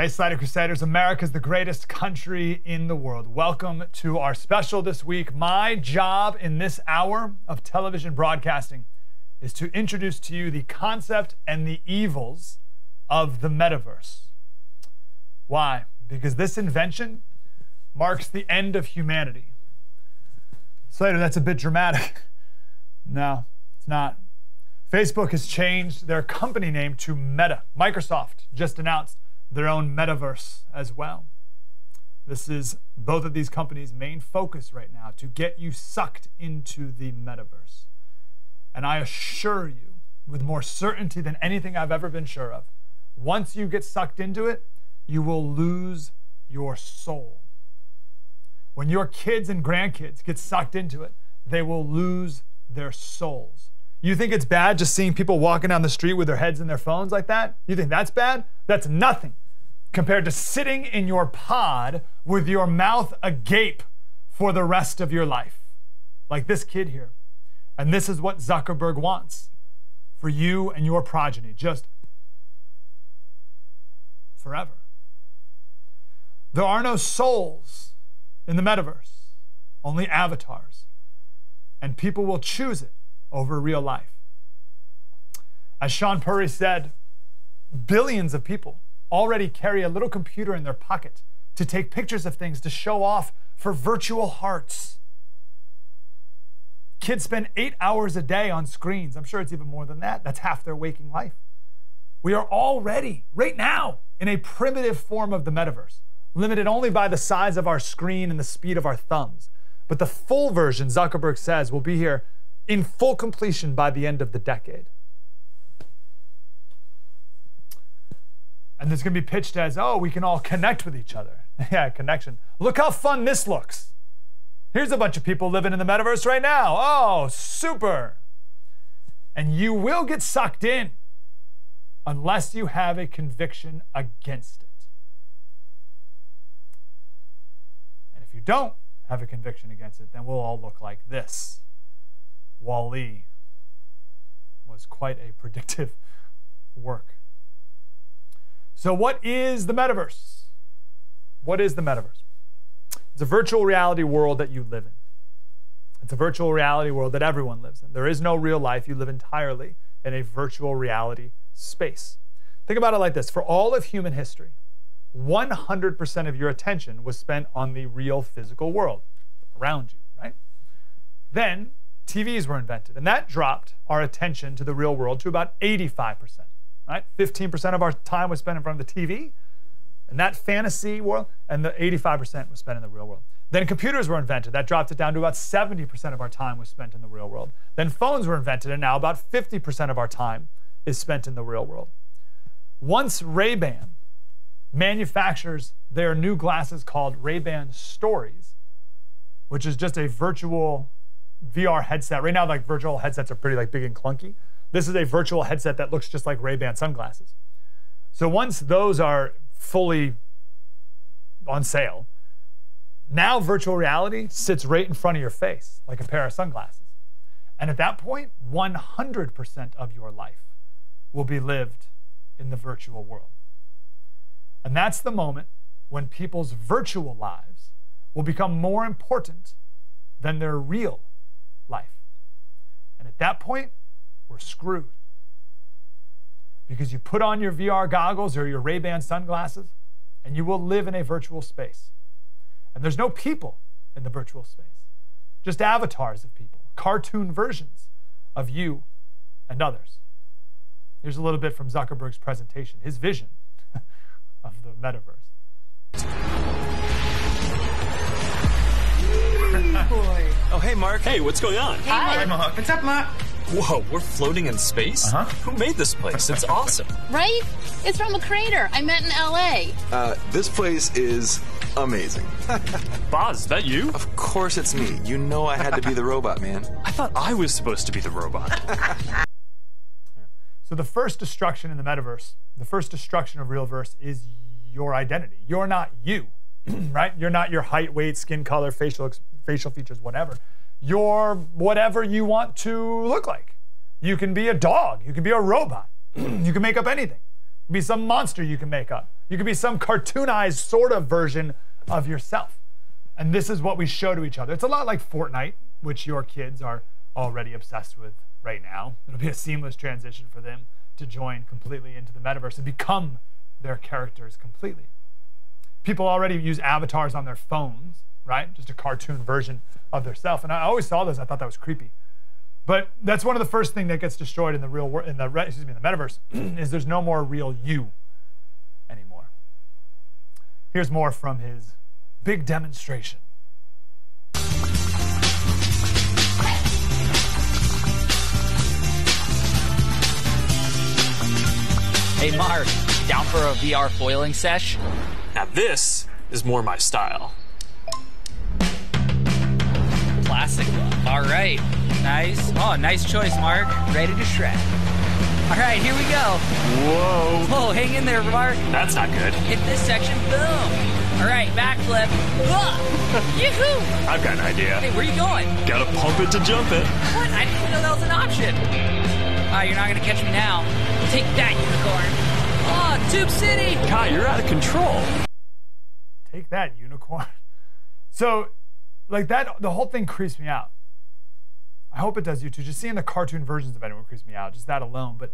Hey, Slider Crusaders, America's the greatest country in the world. Welcome to our special this week. My job in this hour of television broadcasting is to introduce to you the concept and the evils of the metaverse. Why? Because this invention marks the end of humanity. Slater, that's a bit dramatic. No, it's not. Facebook has changed their company name to Meta. Microsoft just announced their own metaverse as well. This is both of these companies' main focus right now, to get you sucked into the metaverse. And I assure you, with more certainty than anything I've ever been sure of, once you get sucked into it, you will lose your soul. When your kids and grandkids get sucked into it, they will lose their souls. You think it's bad just seeing people walking down the street with their heads in their phones like that? You think that's bad? That's nothing compared to sitting in your pod with your mouth agape for the rest of your life, like this kid here. And this is what Zuckerberg wants for you and your progeny, just forever. There are no souls in the metaverse, only avatars, and people will choose it over real life. As Sean Puri said, billions of people already carry a little computer in their pocket to take pictures of things to show off for virtual hearts. Kids spend 8 hours a day on screens. I'm sure it's even more than that. That's half their waking life. We are already, right now, in a primitive form of the metaverse, limited only by the size of our screen and the speed of our thumbs. But the full version, Zuckerberg says, will be here in full completion by the end of the decade. And it's going to be pitched as, oh, we can all connect with each other. Yeah, connection. Look how fun this looks. Here's a bunch of people living in the metaverse right now. Oh, super. And you will get sucked in unless you have a conviction against it. And if you don't have a conviction against it, then we'll all look like this. Wall-E was quite a predictive work. So what is the metaverse? What is the metaverse? It's a virtual reality world that you live in. It's a virtual reality world that everyone lives in. There is no real life. You live entirely in a virtual reality space. Think about it like this. For all of human history, 100% of your attention was spent on the real physical world around you, right? Then TVs were invented, and that dropped our attention to the real world to about 85%. Right? 15% of our time was spent in front of the TV, and that fantasy world, and the 85% was spent in the real world. Then computers were invented. That dropped it down to about 70% of our time was spent in the real world. Then phones were invented, and now about 50% of our time is spent in the real world. Once Ray-Ban manufactures their new glasses called Ray-Ban Stories, which is just a virtual VR headset. Right now, like virtual headsets are pretty big and clunky. This is a virtual headset that looks just like Ray-Ban sunglasses. So once those are fully on sale, now virtual reality sits right in front of your face, like a pair of sunglasses. And at that point, 100% of your life will be lived in the virtual world. And that's the moment when people's virtual lives will become more important than their real life. And at that point, we're screwed. Because you put on your VR goggles or your Ray-Ban sunglasses, and you will live in a virtual space. And there's no people in the virtual space, just avatars of people, cartoon versions of you and others. Here's a little bit from Zuckerberg's presentation, his vision of the metaverse. Hey, boy. Oh, hey, Mark. Hey, what's going on? Hey, Hi, Mark. What's up, Mark? Whoa, we're floating in space? Uh-huh. Who made this place? It's awesome. Right? It's from a crater I met in L.A. This place is amazing. Boz, is that you? Of course it's me. You know I had to be the robot, man. I thought I was supposed to be the robot. So the first destruction in the metaverse, the first destruction of realverse is your identity. You're not you, right? You're not your height, weight, skin color, facial features, whatever. You're whatever you want to look like. You can be a dog. You can be a robot. You can make up anything. Be some monster you can make up. You could be some cartoonized sort of version of yourself. And this is what we show to each other. It's a lot like Fortnite, which your kids are already obsessed with right now. It'll be a seamless transition for them to join completely into the metaverse and become their characters completely. People already use avatars on their phones, right? Just a cartoon version of their self. And I always saw this, I thought that was creepy. But that's one of the first things that gets destroyed in the real world, in the metaverse, is there's no more real you anymore. Here's more from his big demonstration. Hey Mark, down for a VR foiling sesh? Now this is more my style. Classic look. All right, nice. Oh, nice choice, Mark. Ready to shred. All right, here we go. Whoa. Whoa, hang in there, Mark. That's not good. Hit this section, boom. All right, backflip. Yoo-hoo! I've got an idea. Hey, where you going? Gotta pump it to jump it. What? I didn't even know that was an option. You're not gonna catch me now. Take that, unicorn. Oh, Tube City! God, you're out of control. Take that, unicorn. So, like that, the whole thing creeps me out. I hope it does you too. Just seeing the cartoon versions of anyone creeps me out, just that alone. But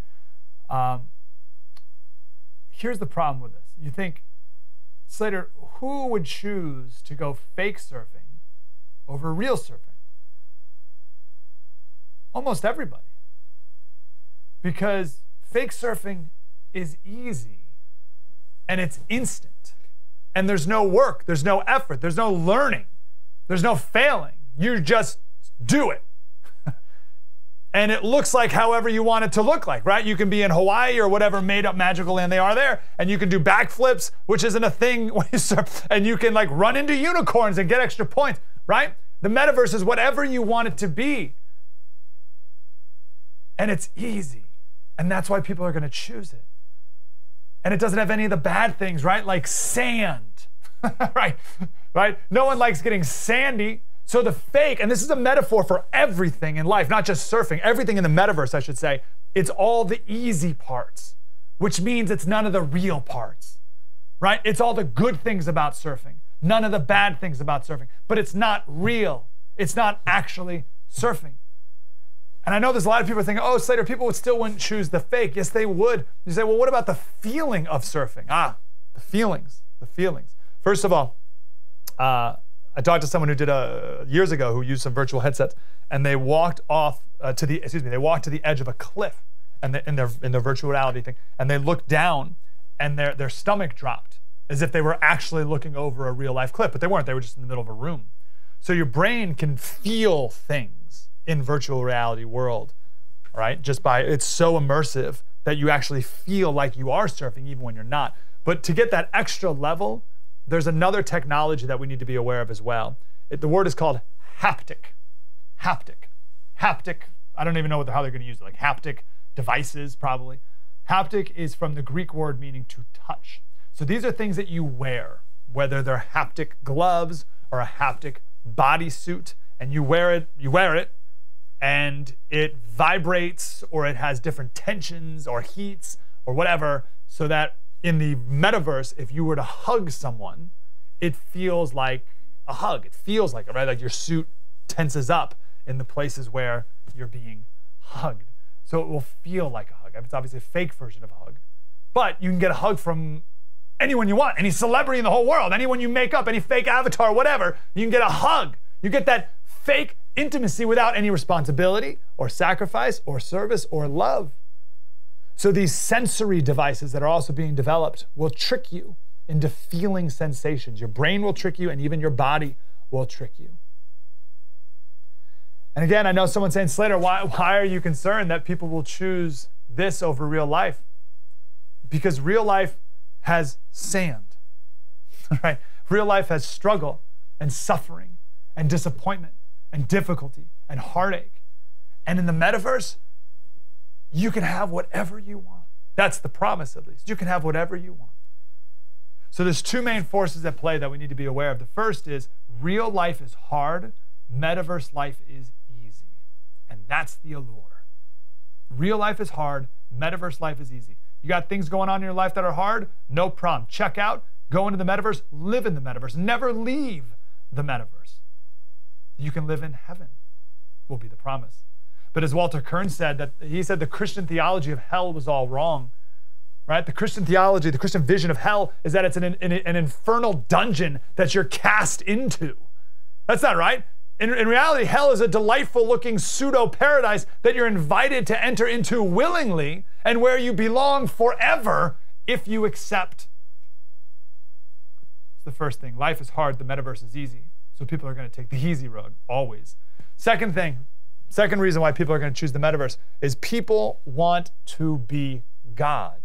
here's the problem with this. You think, Slater, who would choose to go fake surfing over real surfing? Almost everybody. Because fake surfing is easy and it's instant. And there's no work, there's no effort, there's no learning, there's no failing. You just do it. And it looks like however you want it to look like, right? You can be in Hawaii or whatever made up magical land they are there, and you can do backflips, which isn't a thing when you surf, and you can like run into unicorns and get extra points, right? The metaverse is whatever you want it to be. And it's easy. And that's why people are going to choose it. And it doesn't have any of the bad things, right? Like sand, right? No one likes getting sandy. So the fake, and this is a metaphor for everything in life, not just surfing, everything in the metaverse, I should say, it's all the easy parts, which means it's none of the real parts, right? It's all the good things about surfing, none of the bad things about surfing, but it's not real. It's not actually surfing. And I know there's a lot of people thinking, oh, Slater, people wouldn't choose the fake. Yes, they would. You say, well, what about the feeling of surfing? The feelings. First of all, I talked to someone who did years ago who used some virtual headsets, and they walked to the edge of a cliff, and in their virtual reality thing, and they looked down, and their stomach dropped, as if they were actually looking over a real life cliff, but they weren't. They were just in the middle of a room. So your brain can feel things in virtual reality world, right? It's so immersive that you actually feel like you are surfing even when you're not. But to get that extra level, there's another technology that we need to be aware of as well. The word is called haptic. Haptic. I don't even know how they're going to use it, like haptic devices probably. Haptic is from the Greek word meaning to touch. So these are things that you wear, whether they're haptic gloves or a haptic bodysuit, and you wear it, and it vibrates or it has different tensions or heats or whatever, so that in the metaverse, if you were to hug someone, it feels like a hug. It feels like it, right? Like your suit tenses up in the places where you're being hugged. So it will feel like a hug. It's obviously a fake version of a hug. But you can get a hug from anyone you want, any celebrity in the whole world, anyone you make up, any fake avatar, whatever, you can get a hug. You get that fake intimacy without any responsibility or sacrifice or service or love. So these sensory devices that are also being developed will trick you into feeling sensations. Your brain will trick you, and even your body will trick you. And again, I know someone saying, Slater, why are you concerned that people will choose this over real life? Because real life has sand, right? Real life has struggle and suffering and disappointment and difficulty and heartache. And in the metaverse, you can have whatever you want. That's the promise, at least. You can have whatever you want. So there's two main forces at play that we need to be aware of. The first is real life is hard, metaverse life is easy. And that's the allure. Real life is hard, metaverse life is easy. You got things going on in your life that are hard? No problem. Check out, go into the metaverse, live in the metaverse. Never leave the metaverse. You can live in heaven, will be the promise. But as Walter Kern said, he said the Christian theology of hell was all wrong. Right? The Christian theology, the Christian vision of hell is that it's an infernal dungeon that you're cast into. That's not right. In reality, hell is a delightful looking pseudo paradise that you're invited to enter into willingly and where you belong forever if you accept. It's the first thing. Life is hard, the metaverse is easy. So people are going to take the easy road, always. Second reason why people are going to choose the metaverse is people want to be God.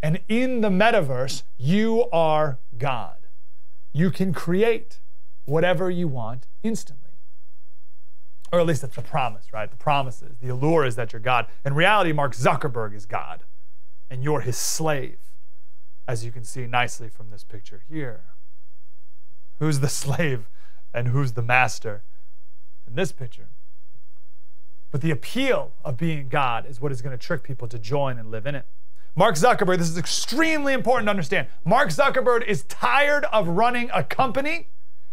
And in the metaverse, you are God. You can create whatever you want instantly. Or at least that's the promise, right? The promise is, the allure is that you're God. In reality, Mark Zuckerberg is God, and you're his slave, as you can see nicely from this picture here. Who's the slave and who's the master in this picture? But the appeal of being God is what is going to trick people to join and live in it. Mark Zuckerberg, this is extremely important to understand. Mark Zuckerberg is tired of running a company.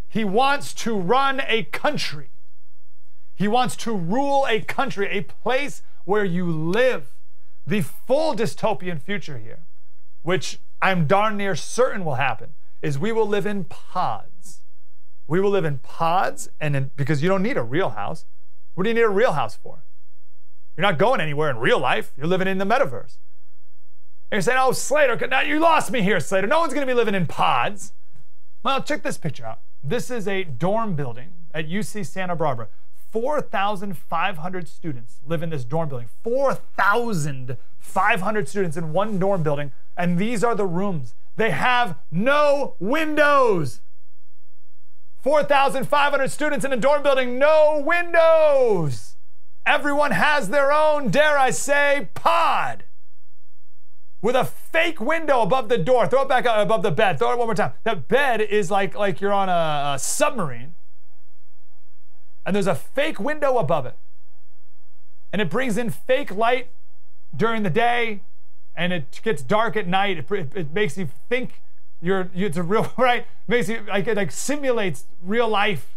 He wants to run a country. He wants to rule a country, a place where you live. The full dystopian future here, which I'm darn near certain will happen, is we will live in pods. We will live in pods, because you don't need a real house. What do you need a real house for? You're not going anywhere in real life. You're living in the metaverse. And you're saying, oh, Slater, now you lost me here, Slater. No one's going to be living in pods. Well, check this picture out. This is a dorm building at UC Santa Barbara. 4,500 students live in this dorm building. 4,500 students in one dorm building, and these are the rooms. They have no windows. 4,500 students in a dorm building, no windows. Everyone has their own, dare I say, pod. With a fake window above the door. Throw it back up above the bed. Throw it one more time. That bed is like you're on a submarine. And there's a fake window above it. And it brings in fake light during the day. And it gets dark at night. It makes you think it's a real, right? It makes you, it simulates real life.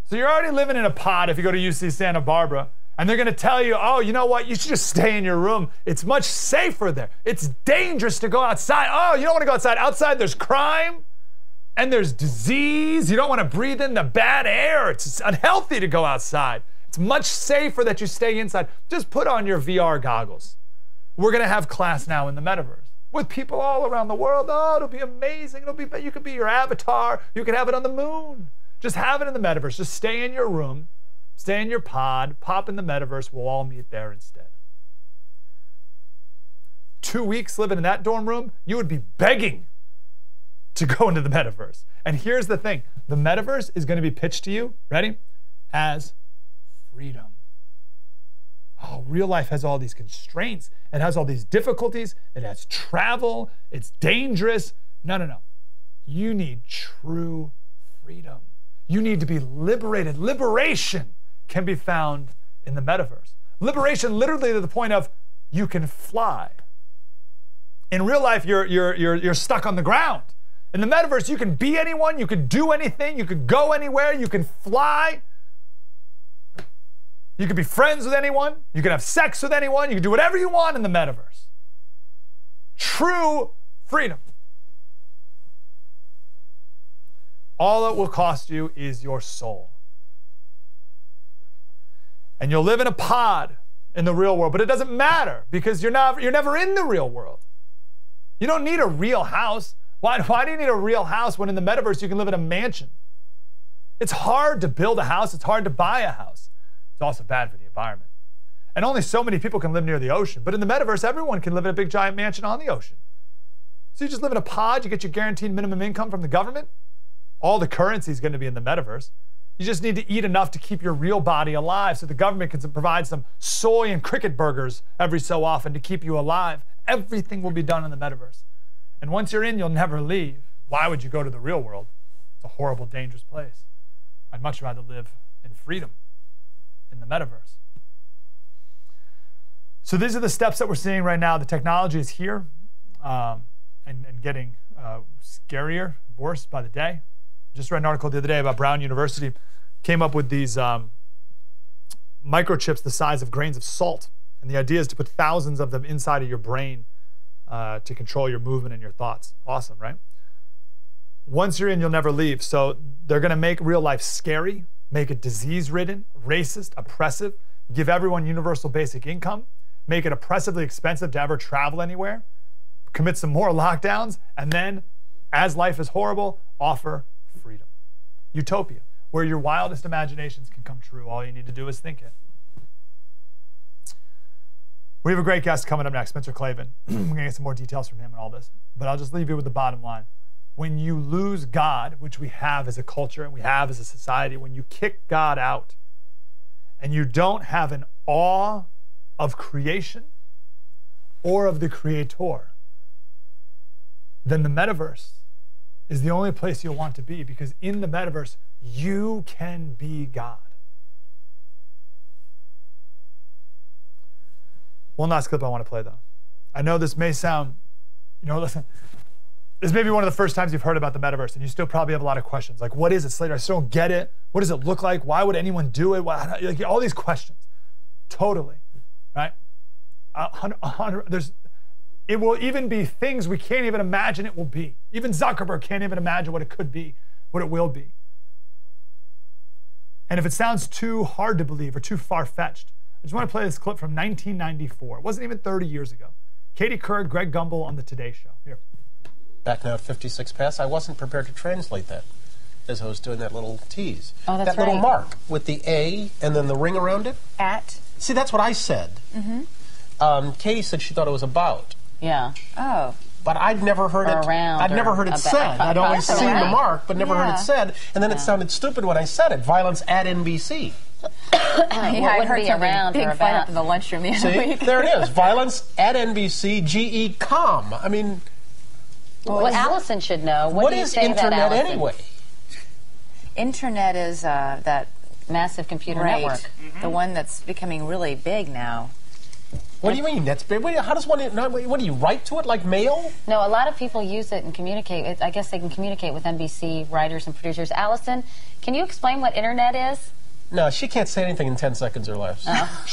So you're already living in a pod if you go to UC Santa Barbara. And they're going to tell you, oh, you know what? You should just stay in your room. It's much safer there. It's dangerous to go outside. Oh, you don't want to go outside. Outside there's crime and there's disease. You don't want to breathe in the bad air. It's unhealthy to go outside. It's much safer that you stay inside. Just put on your VR goggles. We're going to have class now in the metaverse with people all around the world. Oh, it'll be amazing. You could be your avatar. You could have it on the moon. Just have it in the metaverse. Just stay in your room. Stay in your pod, pop in the metaverse, we'll all meet there instead. 2 weeks living in that dorm room, you would be begging to go into the metaverse. And here's the thing, the metaverse is going to be pitched to you, ready, as freedom. Oh, real life has all these constraints. It has all these difficulties. It has travel. It's dangerous. No. You need true freedom. You need to be liberated. Liberation can be found in the metaverse. Liberation literally to the point of you can fly. In real life, you're stuck on the ground. In the metaverse, you can be anyone, you can do anything, you can go anywhere, you can fly. You can be friends with anyone, you can have sex with anyone, you can do whatever you want in the metaverse. True freedom. All it will cost you is your soul. And you'll live in a pod in the real world, but it doesn't matter because you're never in the real world. You don't need a real house. Why do you need a real house when in the metaverse you can live in a mansion? It's hard to build a house. It's hard to buy a house. It's also bad for the environment. And only so many people can live near the ocean. But in the metaverse, everyone can live in a big giant mansion on the ocean. So you just live in a pod, you get your guaranteed minimum income from the government. All the currency is going to be in the metaverse. You just need to eat enough to keep your real body alive so the government can provide some soy and cricket burgers every so often to keep you alive. Everything will be done in the metaverse. And once you're in, you'll never leave. Why would you go to the real world? It's a horrible, dangerous place. I'd much rather live in freedom in the metaverse. So these are the steps that we're seeing right now. The technology is here and getting scarier, worse by the day. Just read an article the other day about Brown University. Came up with these microchips the size of grains of salt. And the idea is to put thousands of them inside of your brain to control your movement and your thoughts. Awesome, right? Once you're in, you'll never leave. So they're going to make real life scary, make it disease-ridden, racist, oppressive, give everyone universal basic income, make it oppressively expensive to ever travel anywhere, commit some more lockdowns, and then, as life is horrible, offer freedom. Utopia, where your wildest imaginations can come true. All you need to do is think it. We have a great guest coming up next, Spencer Clavin. We're going to get some more details from him and all this. But I'll just leave you with the bottom line. When you lose God, which we have as a culture and we have as a society, when you kick God out and you don't have an awe of creation or of the Creator, then the metaverse is the only place you'll want to be, because in the metaverse, you can be God. One last clip I want to play, though. I know this may sound, listen, this may be one of the first times you've heard about the metaverse, and you still probably have a lot of questions. Like, what is it, Slater? I still don't get it. What does it look like? Why would anyone do it? Why, like, all these questions. Totally, right? It will even be things we can't even imagine it will be. Even Zuckerberg can't even imagine what it could be, what it will be. And if it sounds too hard to believe or too far-fetched, I just want to play this clip from 1994. It wasn't even 30 years ago. Katie Couric, Greg Gumbel on the Today Show. Here. Back now at 56 past, I wasn't prepared to translate that as I was doing that little tease. Oh, that's that little right. mark with the A and then the ring around it. At. See, that's what I said. Mm-hmm. Katie said she thought it was about. Yeah. Oh. But I'd never heard Or it. around I'd never or heard it about. said. I'd always That's seen the right. mark, but never heard Yeah. it said. And then it sounded stupid when I said it. Violence at NBC. I heard something around big or fight about. up in the lunchroom the other See, week. there it is. Violence at NBC. GE.com. I mean, Well, Allison should know. what do you is say to that, internet Allison? anyway? Internet is that Massive computer right, network. the one that's becoming really big now. What do you mean? That's big. How does one? What do you write to it like mail? No, a lot of people use it and communicate. I guess they can communicate with NBC writers and producers. Allison, can you explain what internet is? No, she can't say anything in 10 seconds or less.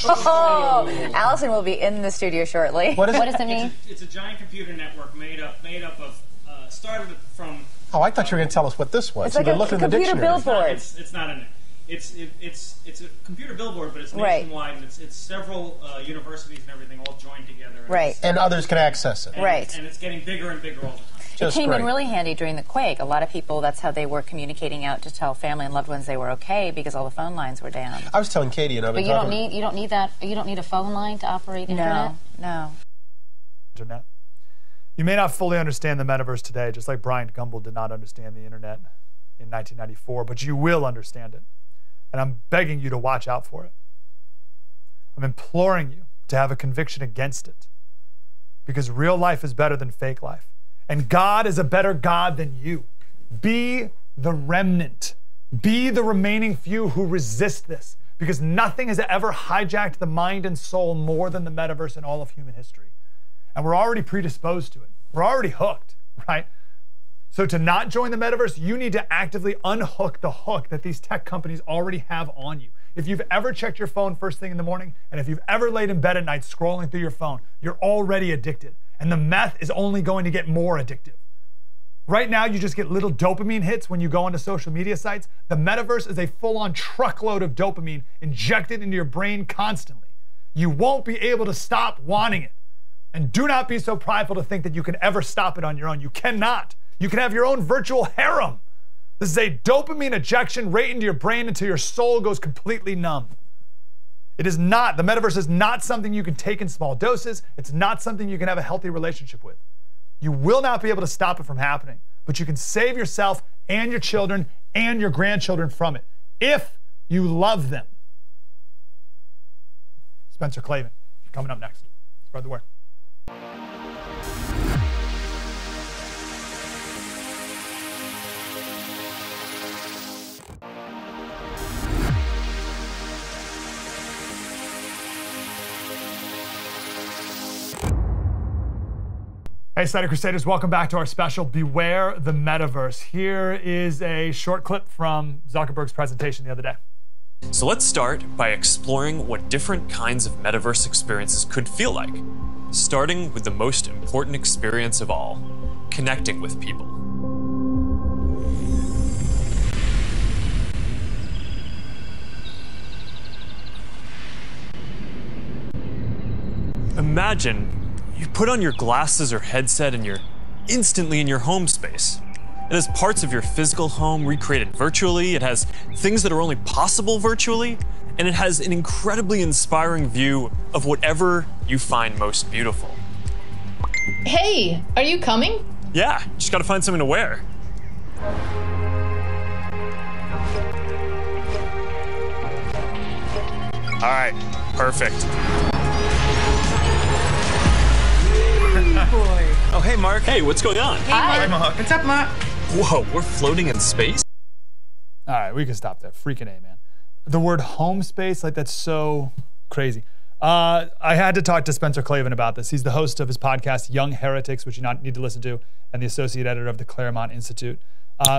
Oh, Allison will be in the studio shortly. What is What it? does it mean? It's a giant computer network made up of started from. Oh, I thought you were going to tell us what this was. It's like You've a been looking in the computer dictionary. billboard. It's not in. It's a computer billboard, but it's Right. nationwide, and it's several universities and everything all joined together. And Right. And others can access it. Right. And it's getting bigger and bigger all the time. It Just came great. in really handy during the quake. A lot of people, that's how they were communicating out to tell family and loved ones they were okay, because all the phone lines were down. I was telling Katie, and I've But been you don't talking. need that. You don't need a phone line to operate internet. No. Internet. You may not fully understand the metaverse today, just like Brian Gumbel did not understand the internet in 1994, but you will understand it. And I'm begging you to watch out for it. I'm imploring you to have a conviction against it, because real life is better than fake life. And God is a better God than you. Be the remnant. Be the remaining few who resist this, because nothing has ever hijacked the mind and soul more than the metaverse in all of human history. And we're already predisposed to it. We're already hooked, right? So to not join the metaverse, you need to actively unhook the hook that these tech companies already have on you. If you've ever checked your phone first thing in the morning, and if you've ever laid in bed at night scrolling through your phone, you're already addicted. And the meth is only going to get more addictive. Right now, you just get little dopamine hits when you go onto social media sites. The metaverse is a full-on truckload of dopamine injected into your brain constantly. You won't be able to stop wanting it. And do not be so prideful to think that you can ever stop it on your own. You cannot. You can have your own virtual harem. This is a dopamine ejection right into your brain until your soul goes completely numb. It is not, the metaverse is not something you can take in small doses. It's not something you can have a healthy relationship with. You will not be able to stop it from happening, but you can save yourself and your children and your grandchildren from it if you love them. Spencer Clavin, coming up next. Spread the word. Hey, Study Crusaders, welcome back to our special Beware the Metaverse. Here is a short clip from Zuckerberg's presentation the other day. So let's start by exploring what different kinds of metaverse experiences could feel like, starting with the most important experience of all, connecting with people. Imagine you put on your glasses or headset and you're instantly in your home space. It has parts of your physical home recreated virtually, it has things that are only possible virtually, and it has an incredibly inspiring view of whatever you find most beautiful. Hey, are you coming? Yeah, just gotta find something to wear. All right, perfect. Boy. Oh, hey, Mark. Hey, what's going on? Hi, Mark. What's up, Mark? Whoa, we're floating in space? All right, we can stop there. Freaking A, man. The word home space, like that's so crazy. I had to talk to Spencer Clavin about this. He's the host of his podcast, Young Heretics, which you need to listen to, and the associate editor of the Claremont Institute.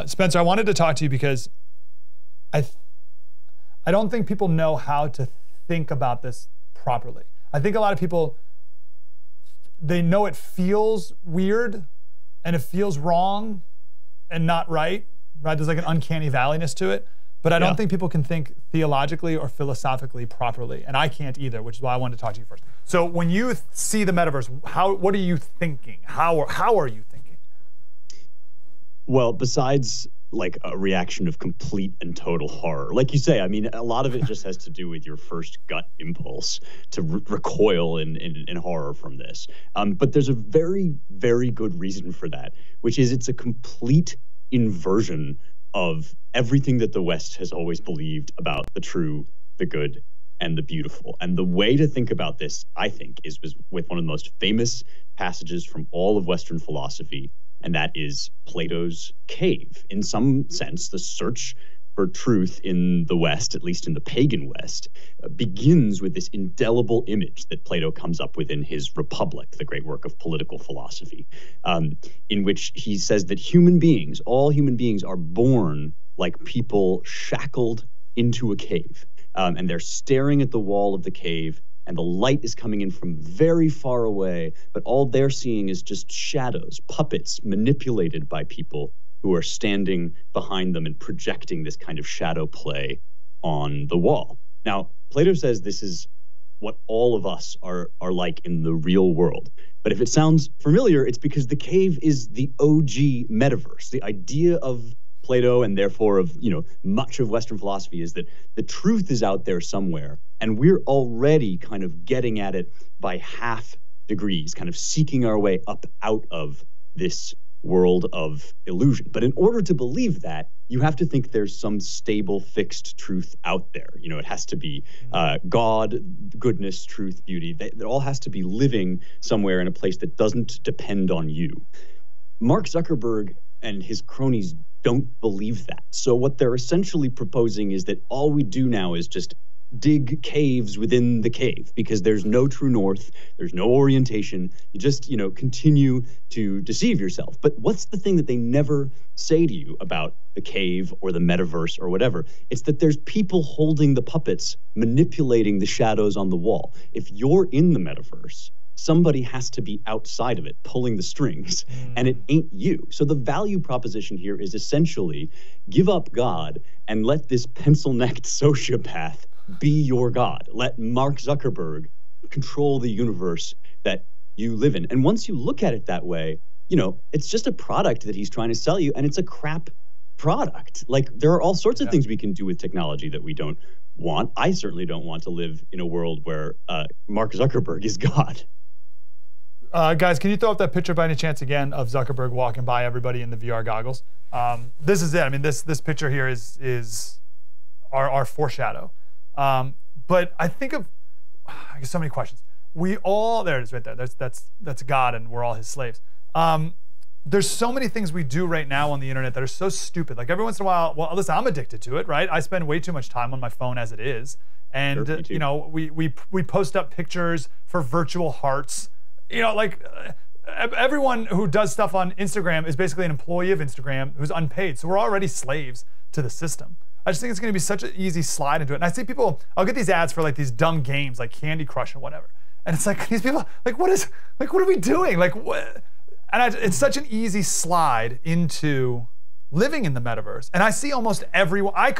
Spencer, I wanted to talk to you because I don't think people know how to think about this properly. I think a lot of people, they know it feels weird and it feels wrong and not right? There's like an uncanny valleyness to it. But I don't think people can think theologically or philosophically properly. And I can't either, which is why I wanted to talk to you first. So when you see the metaverse, what are you thinking? How are you thinking? Well, besides like a reaction of complete and total horror. Like you say, I mean, a lot of it just has to do with your first gut impulse to recoil in horror from this. But there's a very, very good reason for that, which is it's a complete inversion of everything that the West has always believed about the true, the good, and the beautiful. And the way to think about this, I think, is with one of the most famous passages from all of Western philosophy, and that is Plato's cave. In some sense, the search for truth in the West, at least in the pagan West, begins with this indelible image that Plato comes up with in his Republic, the great work of political philosophy, in which he says that all human beings are born like people shackled into a cave. And they're staring at the wall of the cave, and the light is coming in from very far away, but all they're seeing is just shadows, puppets manipulated by people who are standing behind them and projecting this kind of shadow play on the wall. Now, Plato says this is what all of us are like in the real world. But if it sounds familiar, it's because the cave is the OG metaverse. The idea of Plato, and therefore of much of Western philosophy, is that the truth is out there somewhere, and we're already kind of getting at it by half degrees, kind of seeking our way up out of this world of illusion. But in order to believe that, you have to think there's some stable, fixed truth out there. It has to be God, goodness, truth, beauty. It all has to be living somewhere in a place that doesn't depend on you. Mark Zuckerberg and his cronies don't believe that. So what they're essentially proposing is that all we do now is just dig caves within the cave, because there's no true north, there's no orientation. You just, continue to deceive yourself. But what's the thing that they never say to you about the cave or the metaverse or whatever? It's that there's people holding the puppets, manipulating the shadows on the wall. If you're in the metaverse, somebody has to be outside of it, pulling the strings, and it ain't you. So the value proposition here is essentially give up God and let this pencil-necked sociopath be your God. Let Mark Zuckerberg control the universe that you live in. And once you look at it that way, it's just a product that he's trying to sell you, and it's a crap product. Like, there are all sorts of things we can do with technology that we don't want. I certainly don't want to live in a world where Mark Zuckerberg is God. Guys, can you throw up that picture by any chance again of Zuckerberg walking by everybody in the VR goggles? This is it. I mean, this picture here is our foreshadow. But I think of, I guess, so many questions. There it is right there. That's God, and we're all his slaves. There's so many things we do right now on the internet that are so stupid. Like every once in a while, well, listen, I'm addicted to it, right? I spend way too much time on my phone as it is. And, we post up pictures for virtual hearts. everyone who does stuff on Instagram is basically an employee of Instagram who's unpaid. So we're already slaves to the system. I just think it's going to be such an easy slide into it. And I see people, I'll get these ads for like these dumb games like Candy Crush and whatever. And it's like, these people, like, what are we doing? Like, what? And it's such an easy slide into living in the metaverse. And I see almost everyone, I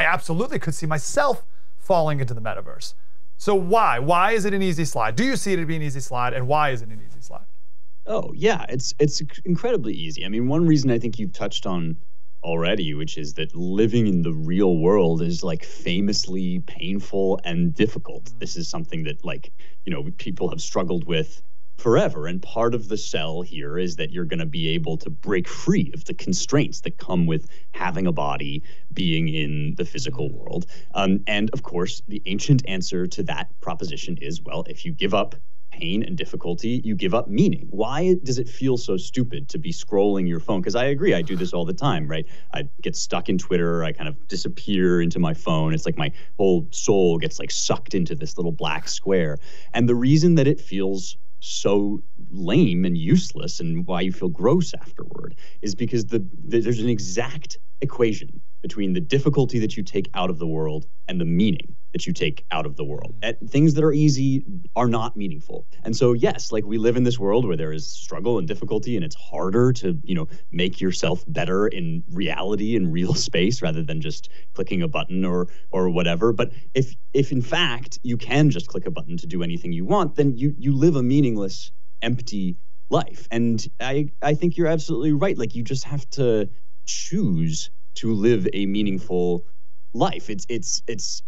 absolutely could see myself falling into the metaverse. So why? Why is it an easy slide? Do you see it to be an easy slide? And why is it an easy slide? Oh, yeah, it's incredibly easy. I mean, one reason I think you've touched on already, which is that living in the real world is like famously painful and difficult. This is something that, like, you know, people have struggled with forever. And part of the sell here is that you're going to be able to break free of the constraints that come with having a body, being in the physical world. And of course, the ancient answer to that proposition is, well, if you give up pain and difficulty, you give up meaning. Why does it feel so stupid to be scrolling your phone? Because I agree, I do this all the time, right? I get stuck in Twitter, I kind of disappear into my phone. It's like my whole soul gets like sucked into this little black square. And the reason that it feels so lame and useless and why you feel gross afterward is because there's an exact equation between the difficulty that you take out of the world and the meaning that you take out of the world. Things that are easy are not meaningful. And so, yes, like we live in this world where there is struggle and difficulty, and it's harder to, you know, make yourself better in reality, in real space, rather than just clicking a button or whatever. But if in fact you can just click a button to do anything you want, then you live a meaningless, empty life. And I think you're absolutely right. Like, you just have to choose to live a meaningful life. It's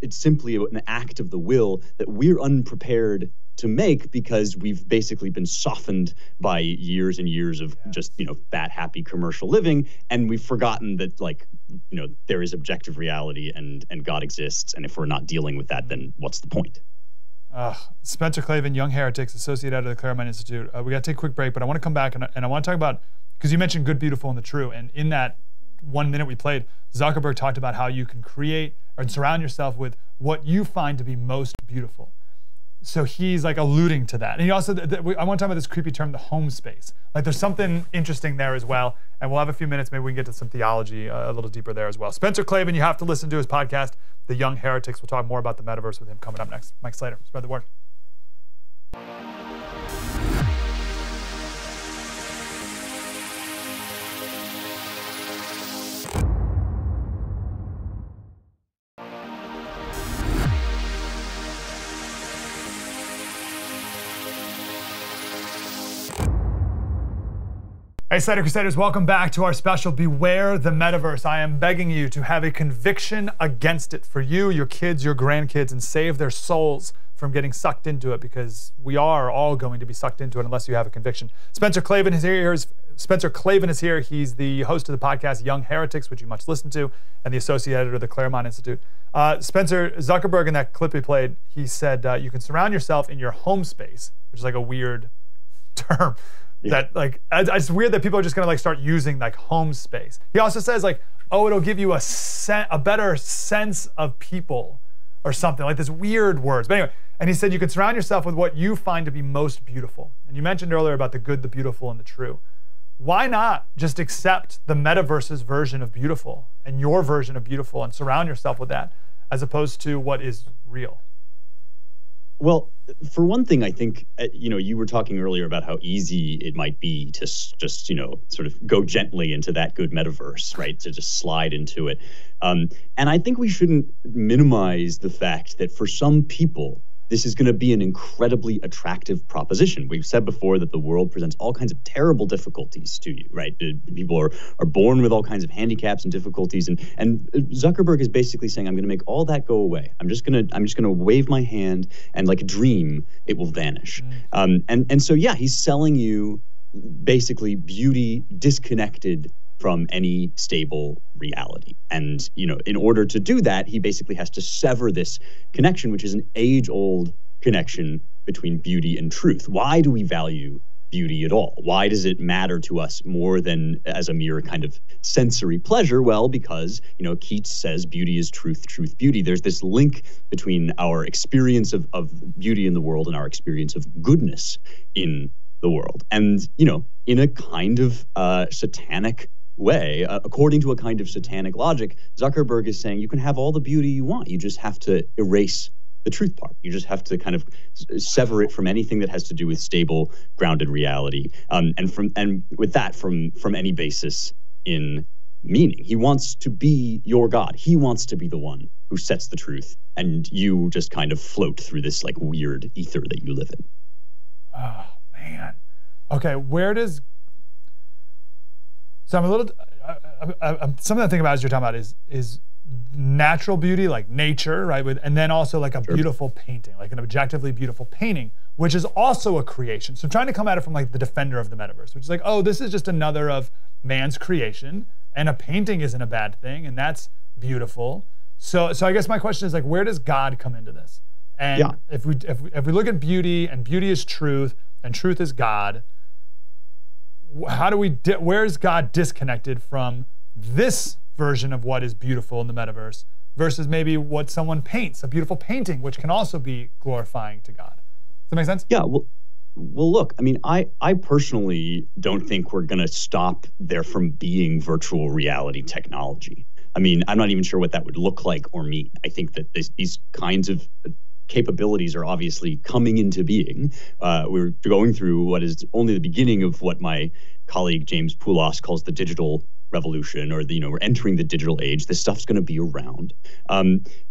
simply an act of the will that we're unprepared to make because we've basically been softened by years and years of just, you know, fat, happy commercial living, and we've forgotten that, like, you know, there is objective reality and God exists, and if we're not dealing with that, then what's the point? Spencer Klavan, Young Heretics, Associate Editor of the Claremont Institute. We got to take a quick break, but I want to come back and I want to talk about, because you mentioned good, beautiful, and the true, and in that 1 minute we played, Zuckerberg talked about how you can create or surround yourself with what you find to be most beautiful. So he's like alluding to that. And he also, I want to talk about this creepy term, the home space. Like, there's something interesting there as well. And we'll have a few minutes, maybe we can get to some theology a little deeper there as well. Spencer Klavan, you have to listen to his podcast, The Young Heretics. We'll talk more about the metaverse with him coming up next. Mike Slater, spread the word. Hey, Slater Crusaders, welcome back to our special Beware the Metaverse. I am begging you to have a conviction against it for you, your kids, your grandkids, and save their souls from getting sucked into it, because we are all going to be sucked into it unless you have a conviction. Spencer Klavan is here. He's the host of the podcast Young Heretics, which you must listen to, and the associate editor of the Claremont Institute. Spencer, Zuckerberg, in that clip we played, he said you can surround yourself in your home space, which is like a weird term. That, like, it's weird that people are just gonna like start using like home space. He also says, like, oh, it'll give you a better sense of people or something, like this weird words. But anyway, and he said you can surround yourself with what you find to be most beautiful. And you mentioned earlier about the good, the beautiful, and the true. Why not just accept the metaverse's version of beautiful and your version of beautiful and surround yourself with that, as opposed to what is real? Well, for one thing, I think, you know, you were talking earlier about how easy it might be to just, you know, sort of go gently into that good metaverse, right? To just slide into it. And I think we shouldn't minimize the fact that for some people, this is going to be an incredibly attractive proposition. We've said before that the world presents all kinds of terrible difficulties to you, right? People are born with all kinds of handicaps and difficulties, and Zuckerberg is basically saying, I'm going to make all that go away. I'm just going to wave my hand, and like a dream, it will vanish. And so, yeah, he's selling you basically beauty disconnected from any stable reality. And, you know, in order to do that, he basically has to sever this connection, which is an age-old connection between beauty and truth. Why do we value beauty at all? Why does it matter to us more than as a mere kind of sensory pleasure? Well, because, you know, Keats says beauty is truth, truth, beauty. There's this link between our experience of beauty in the world and our experience of goodness in the world. And, you know, in a kind of satanic way, according to a kind of satanic logic, Zuckerberg is saying you can have all the beauty you want. You just have to erase the truth part. You just have to kind of sever it from anything that has to do with stable, grounded reality, and with that from any basis in meaning. He wants to be your God. He wants to be the one who sets the truth, and you just kind of float through this like weird ether that you live in. Oh man. Okay, where does? So I'm a little. Something I think about as you're talking about is natural beauty, like nature, right? And then also like a beautiful painting, like an objectively beautiful painting, which is also a creation. So I'm trying to come at it from like the defender of the metaverse, which is like, oh, this is just another of man's creation, and a painting isn't a bad thing, and that's beautiful. So I guess my question is like, where does God come into this? And if we look at beauty, and beauty is truth, and truth is God, how do we? Where is God disconnected from this version of what is beautiful in the metaverse versus maybe what someone paints, a beautiful painting, which can also be glorifying to God? Does that make sense? Yeah. Well, look, I mean, I personally don't think we're going to stop there from being virtual reality technology. I mean, I'm not even sure what that would look like or mean. I think that these kinds of capabilities are obviously coming into being. We're going through what is only the beginning of what my colleague James Poulos calls the digital revolution, or we're entering the digital age. This stuff's going to be around.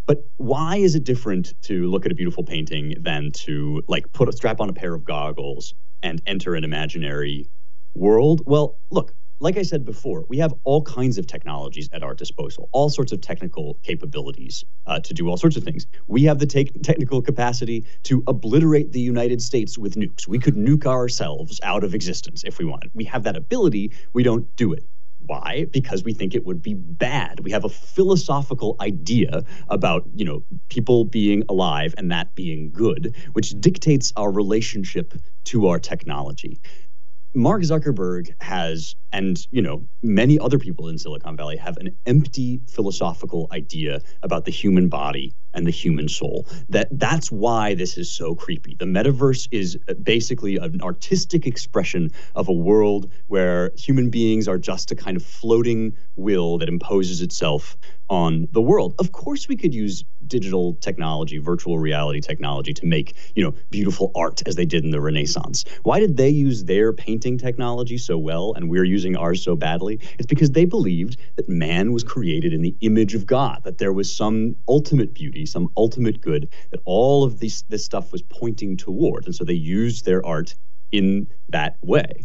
But why is it different to look at a beautiful painting than to like strap on a pair of goggles and enter an imaginary world? Well, look, like I said before, we have all kinds of technologies at our disposal, all sorts of technical capabilities to do all sorts of things. We have the technical capacity to obliterate the United States with nukes. We could nuke ourselves out of existence if we wanted. We have that ability. We don't do it. Why? Because we think it would be bad. We have a philosophical idea about, people being alive and that being good, which dictates our relationship to our technology. Mark Zuckerberg has, and many other people in Silicon Valley have an empty philosophical idea about the human body and the human soul. That's why this is so creepy. The metaverse is basically an artistic expression of a world where human beings are just a kind of floating will that imposes itself on the world. Of course, we could use digital technology, virtual reality technology to make, beautiful art as they did in the Renaissance. Why did they use their painting technology so well and we're using ours so badly? It's because they believed that man was created in the image of God, that there was some ultimate beauty, some ultimate good that all of this stuff was pointing toward. And so they used their art in that way.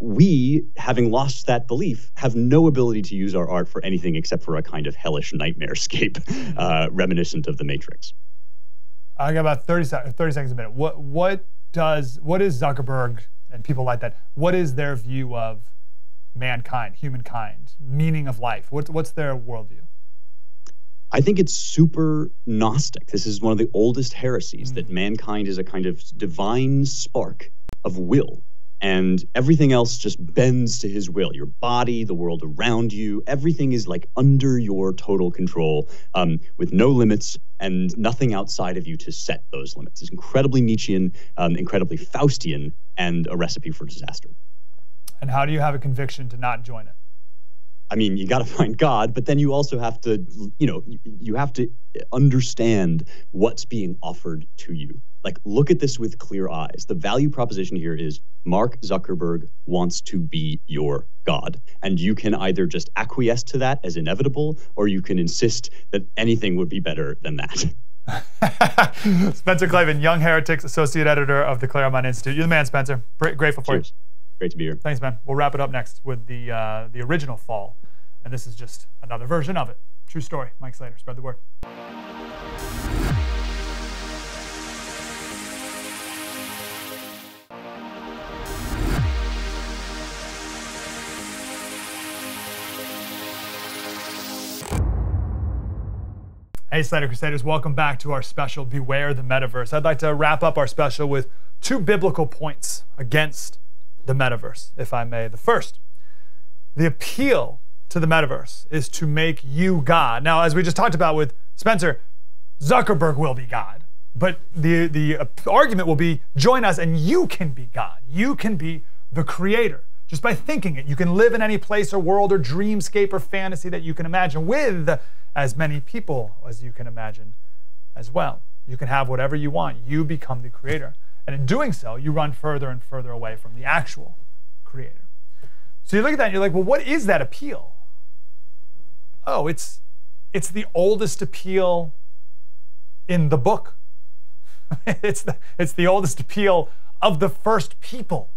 We, having lost that belief, have no ability to use our art for anything except for a kind of hellish nightmarescape reminiscent of the Matrix. I got about 30 seconds a minute. What is Zuckerberg and people like that, what is their view of mankind, humankind, meaning of life? What's their worldview? I think it's super Gnostic. This is one of the oldest heresies, that mankind is a kind of divine spark of will. And everything else just bends to his will. Your body, the world around you, everything is like under your total control, with no limits and nothing outside of you to set those limits. It's incredibly Nietzschean, incredibly Faustian, and a recipe for disaster. And how do you have a conviction to not join it? I mean, you got to find God, but then you also have to, you have to understand what's being offered to you. Like, look at this with clear eyes. The value proposition here is Mark Zuckerberg wants to be your God. And you can either just acquiesce to that as inevitable, or you can insist that anything would be better than that. Spencer Klavan, Young Heretics, Associate Editor of the Claremont Institute. You're the man, Spencer. Grateful for you. Great to be here. Thanks, man. We'll wrap it up next with the original Fall. And this is just another version of it. True story. Mike Slater, spread the word. Hey, Slater Crusaders, welcome back to our special Beware the Metaverse. I'd like to wrap up our special with 2 biblical points against the metaverse, if I may. The first, the appeal to the metaverse is to make you God. Now, as we just talked about with Spencer, Zuckerberg will be God, But the argument will be, join us and you can be God. You can be the creator. Just by thinking it, you can live in any place or world or dreamscape or fantasy that you can imagine with as many people as you can imagine as well. You can have whatever you want. You become the creator. And in doing so, you run further and further away from the actual creator. So you look at that and you're like, well, what is that appeal? Oh, it's the oldest appeal in the book. It's the oldest appeal of the first people.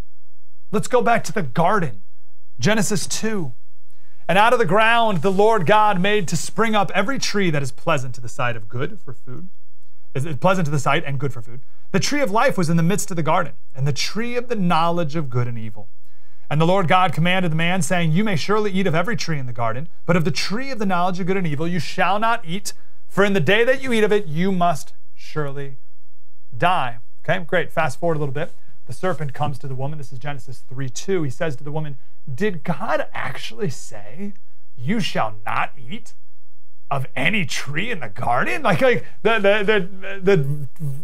Let's go back to the garden. Genesis 2. And out of the ground the Lord God made to spring up every tree that is pleasant to the sight of good for food. Is pleasant to the sight and good for food. The tree of life was in the midst of the garden, and the tree of the knowledge of good and evil. And the Lord God commanded the man, saying, you may surely eat of every tree in the garden, but of the tree of the knowledge of good and evil you shall not eat, for in the day that you eat of it you must surely die. Okay, great. Fast forward a little bit. The serpent comes to the woman. This is Genesis 3:2. He says to the woman, did God actually say, you shall not eat of any tree in the garden? Like the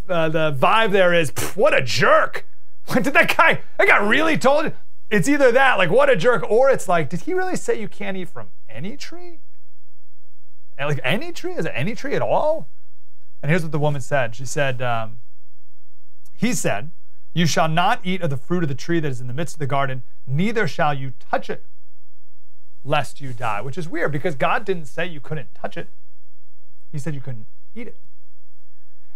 vibe there is, what a jerk. Did that guy really told you? It's either that, like, what a jerk, or it's like, did he really say you can't eat from any tree? And like, any tree? Is it any tree at all? And here's what the woman said. She said, he said, you shall not eat of the fruit of the tree that is in the midst of the garden, neither shall you touch it, lest you die. Which is weird, because God didn't say you couldn't touch it. He said you couldn't eat it.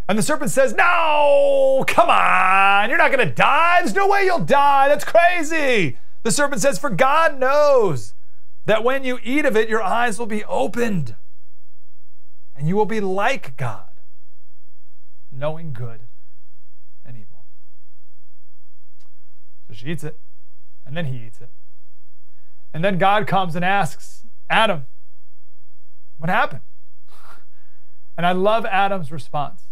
And the serpent says, no, come on, you're not going to die. There's no way you'll die. That's crazy. The serpent says, for God knows that when you eat of it, your eyes will be opened, and you will be like God, knowing good and evil. So she eats it, and then he eats it. And then God comes and asks Adam, what happened? And I love Adam's response.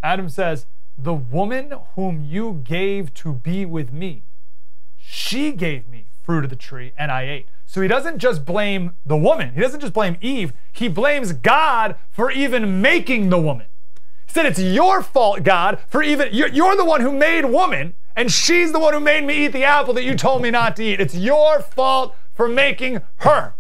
Adam says, the woman whom you gave to be with me, she gave me fruit of the tree and I ate. So he doesn't just blame the woman. He doesn't just blame Eve. He blames God for even making the woman. He said, it's your fault, God, for even, you're the one who made woman, and she's the one who made me eat the apple that you told me not to eat. It's your fault for making her.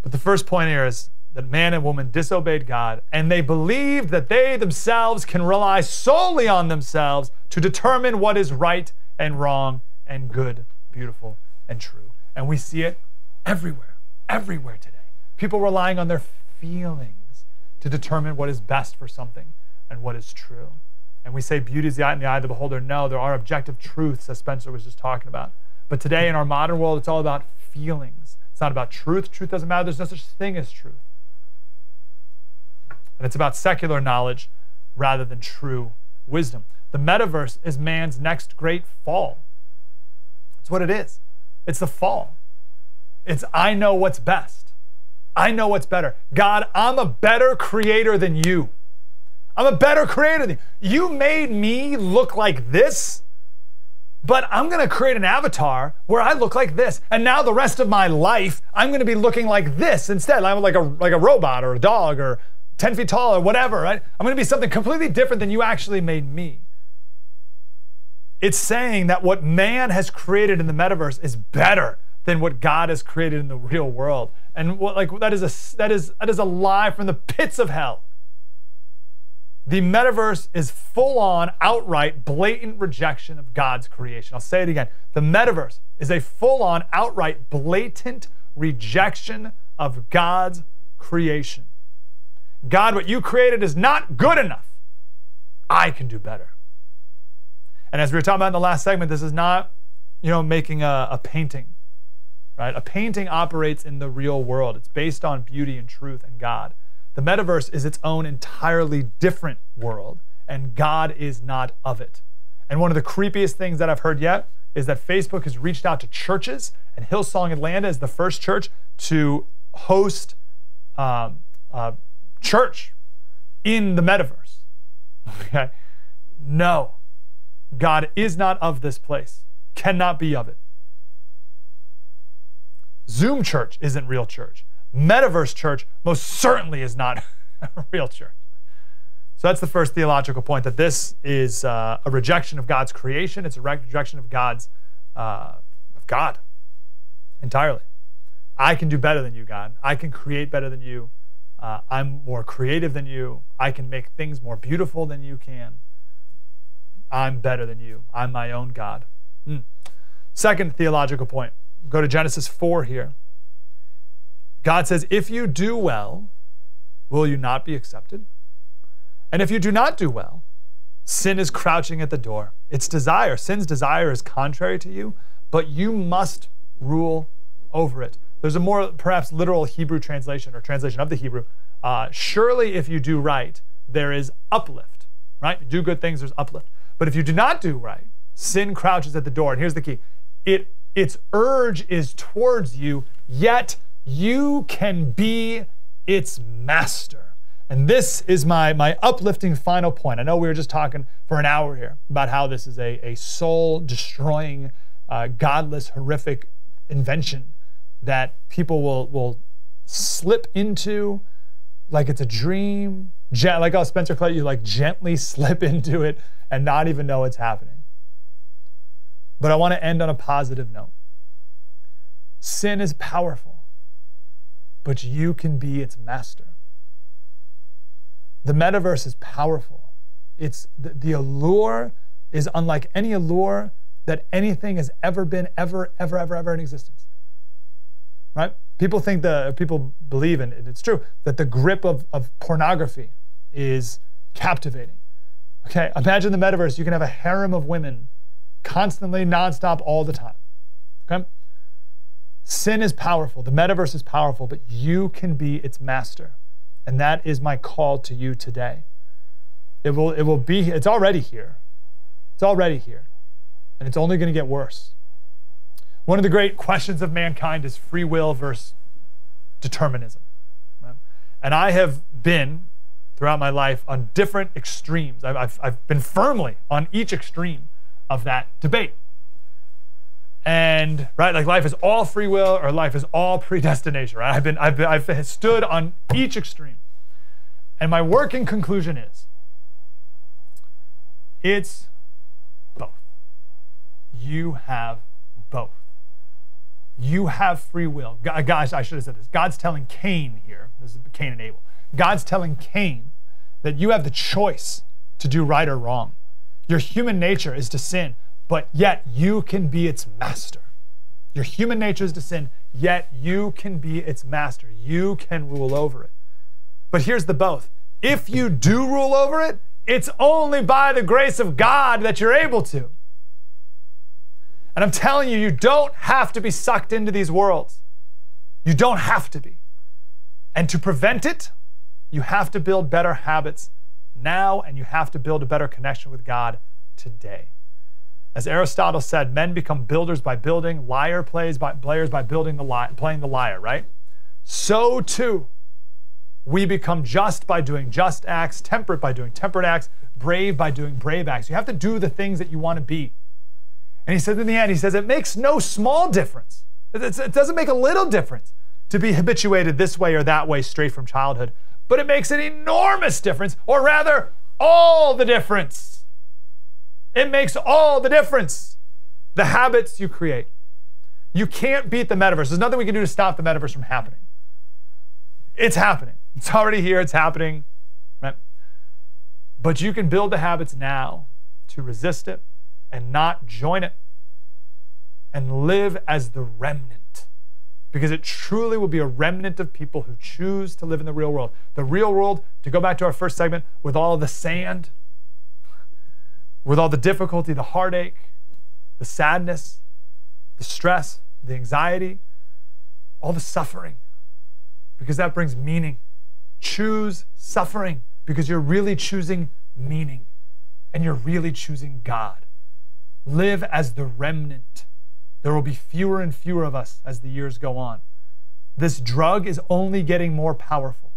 But the first point here is that man and woman disobeyed God, and they believed that they themselves can rely solely on themselves to determine what is right and wrong and good, beautiful, and true. And we see it everywhere today. People relying on their feelings to determine what is best for something and what is true. And we say beauty is the eye in the eye of the beholder. No, there are objective truths, as Spencer was just talking about. But today in our modern world, it's all about feelings. It's not about truth. Truth doesn't matter. There's no such thing as truth. And it's about secular knowledge rather than true wisdom. The metaverse is man's next great fall. That's what it is. It's the fall. It's I know what's best. I know what's better. God, I'm a better creator than you. I'm a better creator than you. You made me look like this, but I'm going to create an avatar where I look like this. And now the rest of my life, I'm going to be looking like this instead. I'm like a robot or a dog or 10 feet tall or whatever, right? I'm going to be something completely different than you actually made me. It's saying that what man has created in the metaverse is better than what God has created in the real world. And that is a lie from the pits of hell. The metaverse is full-on, outright, blatant rejection of God's creation. I'll say it again. The metaverse is a full-on, outright, blatant rejection of God's creation. God, what you created is not good enough. I can do better. And as we were talking about in the last segment, this is not, making a painting, right? A painting operates in the real world. It's based on beauty and truth and God. The metaverse is its own entirely different world, and God is not of it. And one of the creepiest things that I've heard yet is that Facebook has reached out to churches, and Hillsong Atlanta is the first church to host church in the metaverse. Okay? No. God is not of this place. Cannot be of it. Zoom church isn't real church. Metaverse church most certainly is not a real church. So that's the first theological point, that this is a rejection of God's creation. It's a rejection of God entirely. I can do better than you, God. I can create better than you. I'm more creative than you. I can make things more beautiful than you can. I'm better than you. I'm my own God. Second theological point. Go to Genesis 4 here. God says, if you do well, will you not be accepted? And if you do not do well, sin is crouching at the door. Its desire, sin's desire is contrary to you, but you must rule over it. There's a more perhaps literal Hebrew translation or translation of the Hebrew. Surely if you do right, there is uplift, right? You do good things, there's uplift. But if you do not do right, sin crouches at the door. And here's the key. Its urge is towards you, yet you can be its master. And this is my uplifting final point. I know we were just talking for an hour here about how this is a soul-destroying, godless, horrific invention that people will slip into like it's a dream. Like how Spencer Clay, you like gently slip into it and not even know it's happening. But I want to end on a positive note. Sin is powerful, but you can be its master. The metaverse is powerful. It's the allure is unlike any allure that anything has ever been, ever in existence. Right? People believe, and it's true, that the grip of pornography is captivating. Okay, imagine the metaverse. You can have a harem of women constantly, nonstop, all the time. Okay? Sin is powerful. The metaverse is powerful, but you can be its master. And that is my call to you today. It's already here. It's already here. And it's only going to get worse. One of the great questions of mankind is free will versus determinism. Right? And I have been, throughout my life, on different extremes. I've been firmly on each extreme of that debate. And right, like life is all free will or life is all predestination. Right? I've stood on each extreme, and my working conclusion is, it's both. You have both. You have free will. Guys, I should have said this. God's telling Cain here. This is Cain and Abel. God's telling Cain that you have the choice to do right or wrong. Your human nature is to sin, but yet you can be its master. Your human nature is to sin, yet you can be its master. You can rule over it. But here's the both. If you do rule over it, it's only by the grace of God that you're able to. And I'm telling you, you don't have to be sucked into these worlds. You don't have to be. And to prevent it, you have to build better habits now, and you have to build a better connection with God today. As Aristotle said, men become builders by building, players by playing the lyre, right? So too, we become just by doing just acts, temperate by doing temperate acts, brave by doing brave acts. You have to do the things that you want to be. And he says in the end, it makes no small difference. It doesn't make a little difference to be habituated this way or that way straight from childhood, but it makes an enormous difference, or rather, all the difference. It makes all the difference. The habits you create. You can't beat the metaverse. There's nothing we can do to stop the metaverse from happening. It's happening. It's already here. It's happening. Right? But you can build the habits now to resist it and not join it and live as the remnant, because it truly will be a remnant of people who choose to live in the real world. The real world, to go back to our first segment, with all the sand, with all the difficulty, the heartache, the sadness, the stress, the anxiety, all the suffering, because that brings meaning. Choose suffering because you're really choosing meaning and you're really choosing God. Live as the remnant. There will be fewer and fewer of us as the years go on. This drug is only getting more powerful,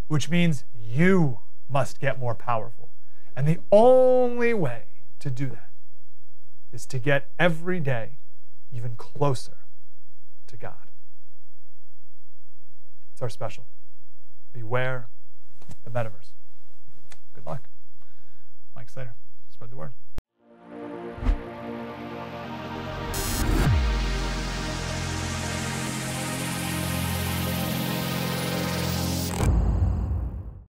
which means you must get more powerful. And the only way to do that is to get every day even closer to God. It's our special. Beware the metaverse. Good luck. Mike Slater, spread the word.